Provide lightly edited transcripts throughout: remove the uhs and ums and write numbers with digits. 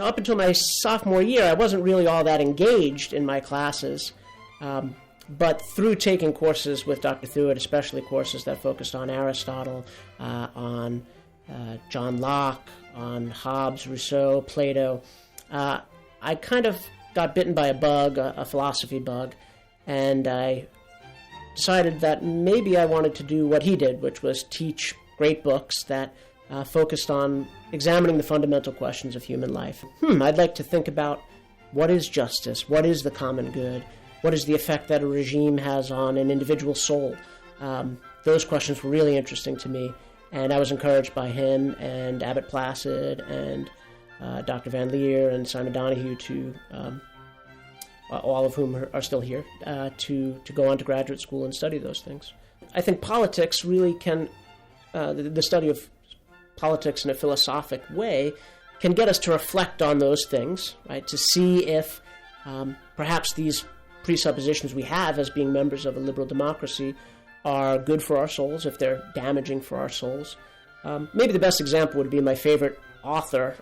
up until my sophomore year, I wasn't really all that engaged in my classes. But through taking courses with Dr. Thuet, especially courses that focused on Aristotle, on John Locke, on Hobbes, Rousseau, Plato, I kind of got bitten by a bug, a philosophy bug, and I decided that maybe I wanted to do what he did, which was teach great books that focused on examining the fundamental questions of human life. I'd like to think about what is justice, what is the common good, what is the effect that a regime has on an individual soul. Those questions were really interesting to me, and I was encouraged by him and Abbott Placid and Dr. Van Leer and Simon Donahue to all of whom are still here, to go on to graduate school and study those things. I think politics really can, the study of politics in a philosophic way can get us to reflect on those things, right? To see if perhaps these presuppositions we have as being members of a liberal democracy are good for our souls, if they're damaging for our souls. Maybe the best example would be my favorite author,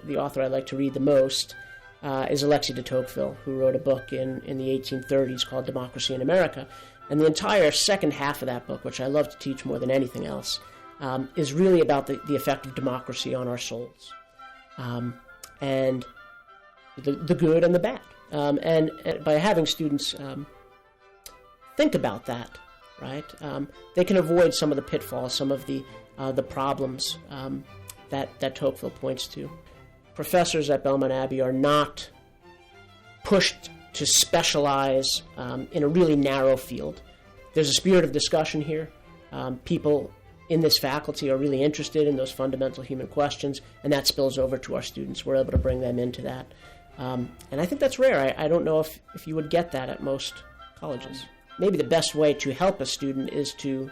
the author I like to read the most, is Alexis de Tocqueville, who wrote a book in the 1830s called Democracy in America. And the entire second half of that book, which I love to teach more than anything else, is really about the effect of democracy on our souls, and the good and the bad. And by having students think about that, right, they can avoid some of the pitfalls, some of the problems that Tocqueville points to. Professors at Belmont Abbey are not pushed to specialize in a really narrow field. There's a spirit of discussion here. People in this faculty are really interested in those fundamental human questions, and that spills over to our students. We're able to bring them into that. And I think that's rare. I don't know if you would get that at most colleges. Maybe the best way to help a student is to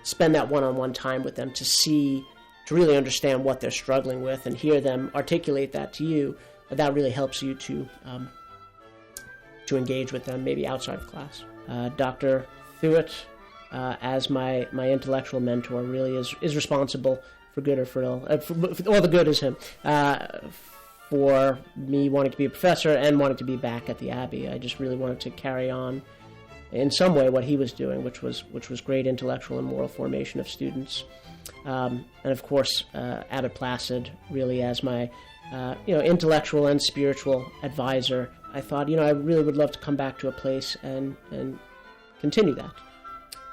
spend that one-on-one time with them to really understand what they're struggling with and hear them articulate that to you. That really helps you to engage with them, maybe outside of class. Dr. Thuet, as my intellectual mentor, really is responsible for good or for ill. All the good is him. For me wanting to be a professor and wanting to be back at the Abbey. I just really wanted to carry on in some way what he was doing, which was great intellectual and moral formation of students. And of course, Abbott Placid, really as my intellectual and spiritual advisor. I thought, I really would love to come back to a place and continue that.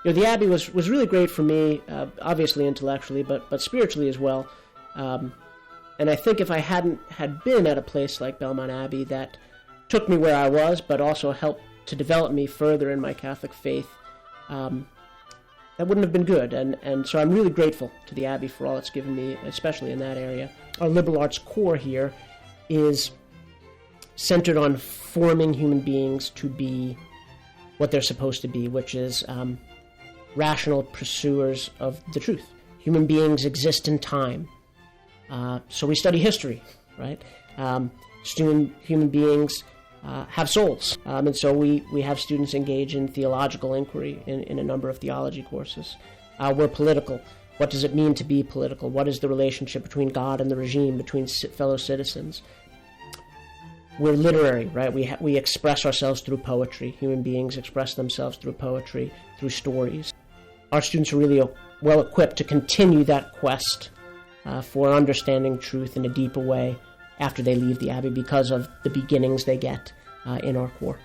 The Abbey was really great for me, obviously intellectually, but spiritually as well. And I think if I hadn't had been at a place like Belmont Abbey that took me where I was, but also helped to develop me further in my Catholic faith, that wouldn't have been good. And so I'm really grateful to the Abbey for all it's given me, especially in that area. Our liberal arts core here is centered on forming human beings to be what they're supposed to be, which is rational pursuers of the truth. Human beings exist in time. So we study history, right? Human beings have souls. And so we have students engage in theological inquiry in a number of theology courses. We're political. What does it mean to be political? What is the relationship between God and the regime, between fellow citizens? We're literary, right? We express ourselves through poetry. Human beings express themselves through poetry, through stories. Our students are really well equipped to continue that quest for understanding truth in a deeper way after they leave the Abbey because of the beginnings they get in our core.